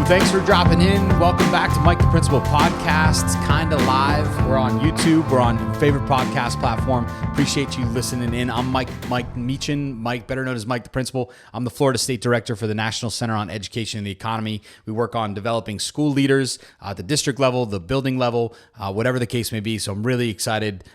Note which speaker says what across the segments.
Speaker 1: Thanks for dropping in. Welcome back to Mike the Principal Podcast, kind of live. We're on YouTube. We're on your favorite podcast platform. Appreciate you listening in. I'm Mike Meechan, Mike, better known as Mike the Principal. I'm the Florida State Director for the National Center on Education and the Economy. We work on developing school leaders at the district level, the building level, whatever the case may be. So I'm really excited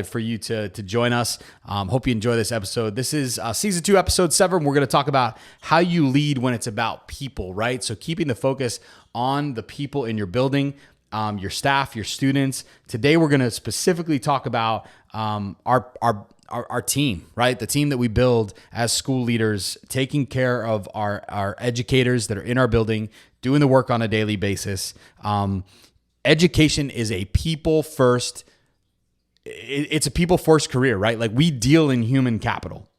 Speaker 1: for you to join us. Hope you enjoy this episode. This is Season 2, Episode 7. We're going to talk about how you lead when it's about people, right? So keeping the focus on the people in your building, your staff, your students. Today, we're going to specifically talk about our team, right? The team that we build as school leaders, taking care of our educators that are in our building, doing the work on a daily basis. Education is a people first. It's a people first career, right? Like we deal in human capital,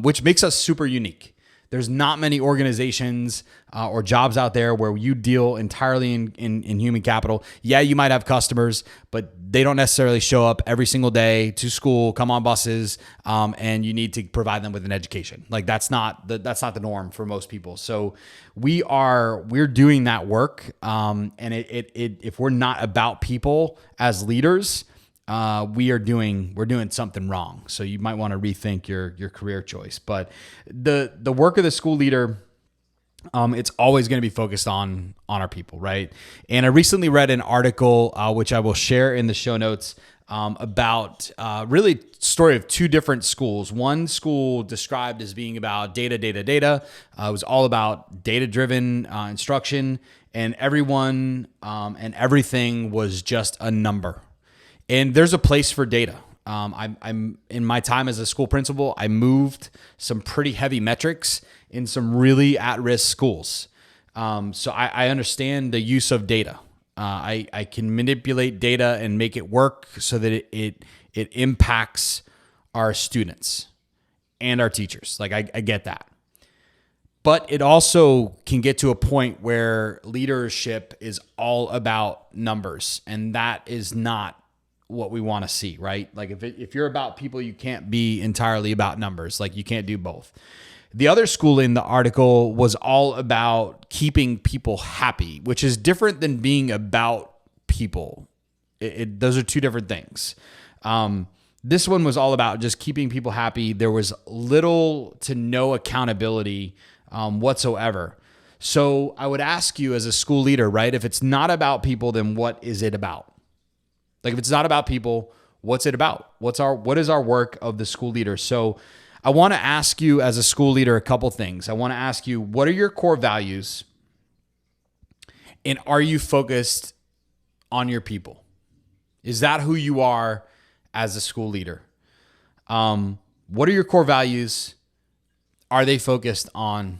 Speaker 1: which makes us super unique. There's not many organizations or jobs out there where you deal entirely in human capital. Yeah, you might have customers, but they don't necessarily show up every single day to school, come on buses, and you need to provide them with an education. Like that's not the norm for most people. So we're doing that work, and if we're not about people as leaders, we're doing something wrong. So you might want to rethink your career choice. But the work of the school leader, it's always going to be focused on our people, right? And I recently read an article, which I will share in the show notes, about really story of two different schools. One school described as being about data. It was all about data-driven instruction, and everyone and everything was just a number. And there's a place for data. I'm in my time as a school principal, I moved some pretty heavy metrics in some really at-risk schools. So I understand the use of data. I can manipulate data and make it work so that it impacts our students and our teachers. Like I get that. But it also can get to a point where leadership is all about numbers, and that is not what we want to see, right? Like if you're about people, you can't be entirely about numbers. Like you can't do both. The other school in the article was all about keeping people happy, which is different than being about people. Those are two different things. This one was all about just keeping people happy. There was little to no accountability whatsoever. So I would ask you as a school leader, right? If it's not about people, then what is it about? Like if it's not about people, what's it about? What is our work of the school leader? So I want to ask you as a school leader a couple things. I want to ask you, what are your core values? And are you focused on your people? Is that who you are as a school leader? What are your core values? Are they focused on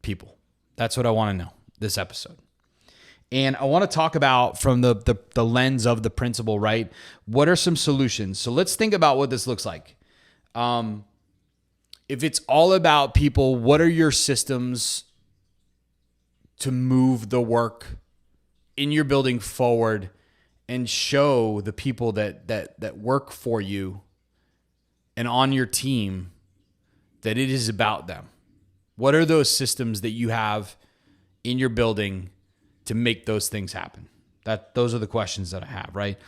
Speaker 1: people? That's what I want to know this episode. And I want to talk about from the lens of the principal, right? What are some solutions? So let's think about what this looks like. If it's all about people, what are your systems to move the work in your building forward and show the people that work for you and on your team that it is about them? What are those systems that you have in your building to make those things happen? Those are the questions that I have, right?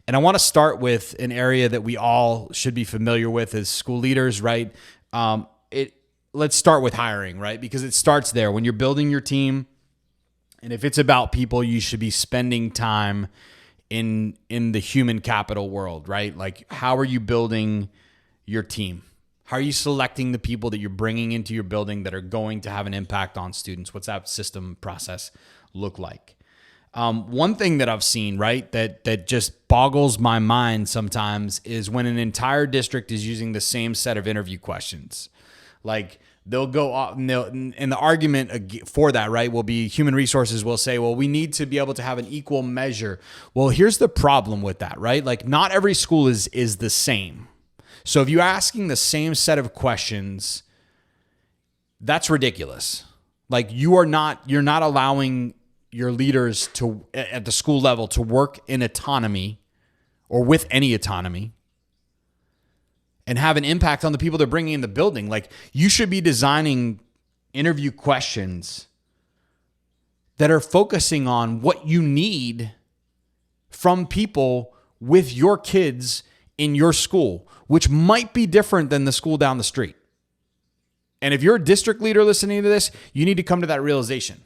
Speaker 1: And I want to start with an area that we all should be familiar with as school leaders, right? Let's start with hiring, right? Because it starts there. When you're building your team, and if it's about people, you should be spending time in the human capital world, right? Like, how are you building your team? How are you selecting the people that you're bringing into your building that are going to have an impact on students? What's that system process look like? One thing that I've seen, right, that just boggles my mind sometimes is when an entire district is using the same set of interview questions. Like they'll go off, and the argument for that, right, will be human resources will say, well, we need to be able to have an equal measure. Well, here's the problem with that, right? Like not every school is the same. So if you're asking the same set of questions, that's ridiculous. Like you're not allowing your leaders to at the school level to work in autonomy or with any autonomy and have an impact on the people they're bringing in the building. Like you should be designing interview questions that are focusing on what you need from people with your kids in your school, which might be different than the school down the street. And if you're a district leader listening to this, you need to come to that realization.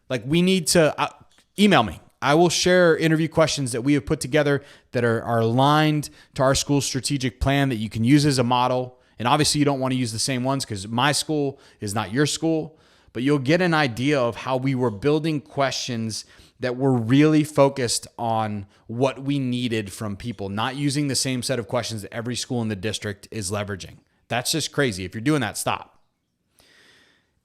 Speaker 1: Like, we need to email me. I will share interview questions that we have put together that are aligned to our school's strategic plan that you can use as a model. And obviously you don't want to use the same ones because my school is not your school, but you'll get an idea of how we were building questions that were really focused on what we needed from people, not using the same set of questions that every school in the district is leveraging. That's just crazy. If you're doing that, stop.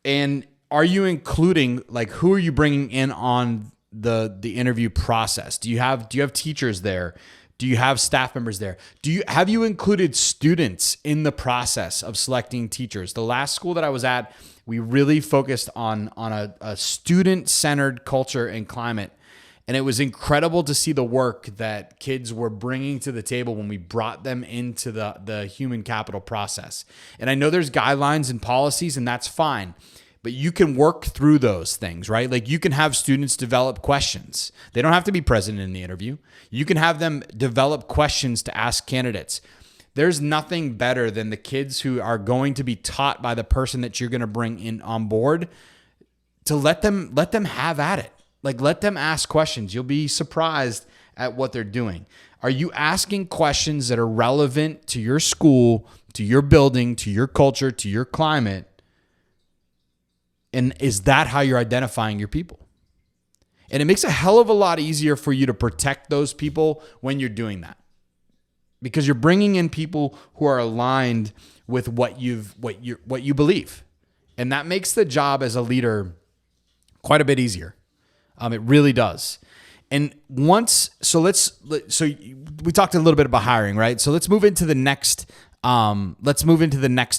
Speaker 1: And are you including, like, who are you bringing in on the interview process? Do you have teachers there? Do you have staff members there? Have you included students in the process of selecting teachers? The last school that I was at, we really focused on a student-centered culture and climate. And it was incredible to see the work that kids were bringing to the table when we brought them into the human capital process. And I know there's guidelines and policies, and that's fine. But you can work through those things, right? Like, you can have students develop questions. They don't have to be present in the interview. You can have them develop questions to ask candidates. There's nothing better than the kids who are going to be taught by the person that you're going to bring in on board to let them have at it. Like, let them ask questions. You'll be surprised at what they're doing. Are you asking questions that are relevant to your school, to your building, to your culture, to your climate? And is that how you're identifying your people? And it makes a hell of a lot easier for you to protect those people when you're doing that, because you're bringing in people who are aligned with what you believe. And that makes the job as a leader quite a bit easier. It really does. And we talked a little bit about hiring, right? So let's move into the next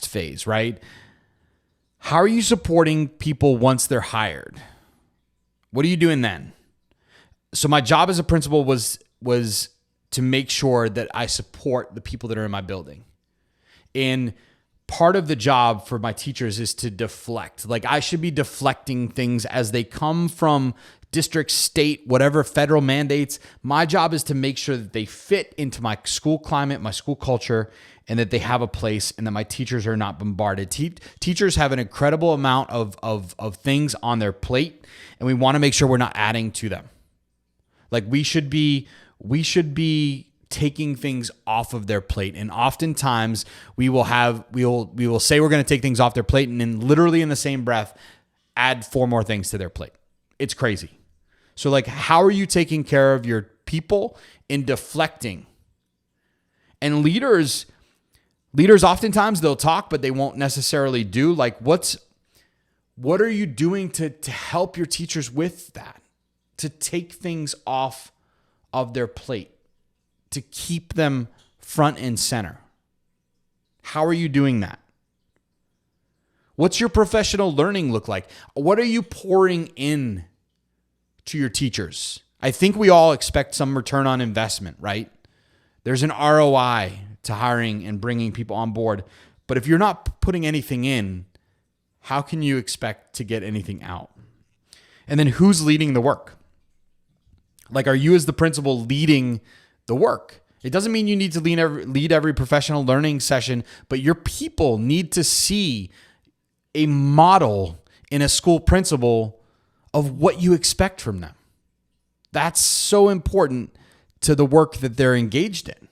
Speaker 1: phase, right? How are you supporting people once they're hired? What are you doing then? So my job as a principal was to make sure that I support the people that are in my building. And part of the job for my teachers is to deflect. Like, I should be deflecting things as they come from district, state, whatever federal mandates. My job is to make sure that they fit into my school climate, my school culture, and that they have a place, and that my teachers are not bombarded. Teachers have an incredible amount of things on their plate, and we want to make sure we're not adding to them. Like, we should be taking things off of their plate. And oftentimes we will say we're going to take things off their plate, and then literally in the same breath add 4 more things to their plate. It's crazy. So, like, how are you taking care of your people in deflecting? And leaders oftentimes, they'll talk, but they won't necessarily do. Like, what are you doing to help your teachers with that? To take things off of their plate, to keep them front and center. How are you doing that? What's your professional learning look like? What are you pouring in to your teachers? I think we all expect some return on investment, right? There's an ROI to hiring and bringing people on board. But if you're not putting anything in, how can you expect to get anything out? And then who's leading the work? Like, are you as the principal leading the work? It doesn't mean you need to lead every professional learning session, but your people need to see a model in a school principal of what you expect from them. That's so important to the work that they're engaged in.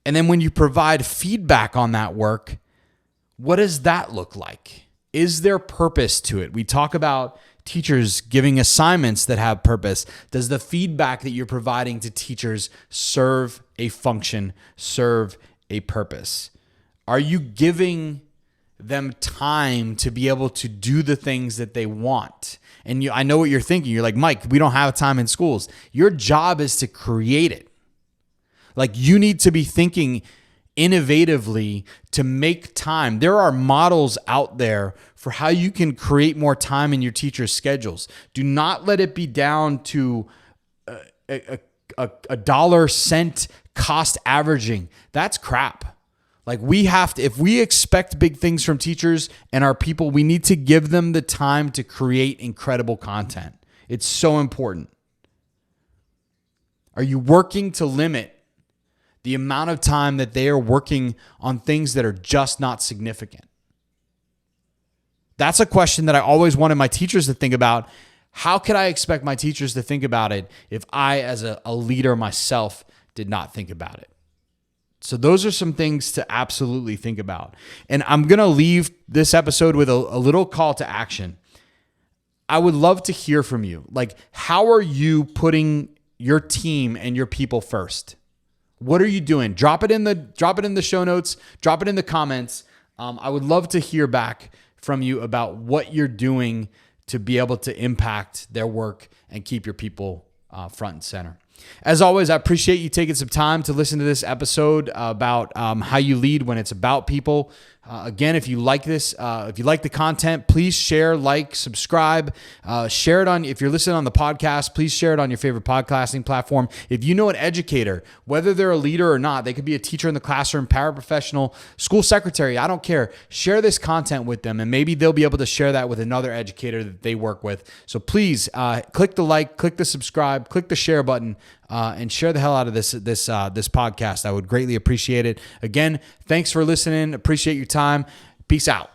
Speaker 1: And then when you provide feedback on that work, what does that look like? Is there purpose to it? We talk about teachers giving assignments that have purpose. Does the feedback that you're providing to teachers serve a function, serve a purpose? Are you giving them time to be able to do the things that they want? And I know what you're thinking. You're like, Mike, we don't have time in schools. Your job is to create it. Like, you need to be thinking innovatively to make time. There are models out there for how you can create more time in your teachers' schedules. Do not let it be down to a dollar cent cost averaging. That's crap. Like if we expect big things from teachers and our people, we need to give them the time to create incredible content. It's so important. Are you working to limit the amount of time that they are working on things that are just not significant? That's a question that I always wanted my teachers to think about. How could I expect my teachers to think about it if I, as a leader myself, did not think about it? So those are some things to absolutely think about. And I'm going to leave this episode with a little call to action. I would love to hear from you. Like, how are you putting your team and your people first? What are you doing? Drop it in the show notes. Drop it in the comments. I would love to hear back from you about what you're doing to be able to impact their work and keep your people front and center. As always, I appreciate you taking some time to listen to this episode about how you lead when it's about people. Again, if you like this, if you like the content, please share, like, subscribe, share it on, if you're listening on the podcast, please share it on your favorite podcasting platform. If you know an educator, whether they're a leader or not, they could be a teacher in the classroom, paraprofessional, school secretary, I don't care. Share this content with them, and maybe they'll be able to share that with another educator that they work with. So please click the like, click the subscribe, click the share button, and share the hell out of this podcast. I would greatly appreciate it. Again, thanks for listening. Appreciate your time. Peace out.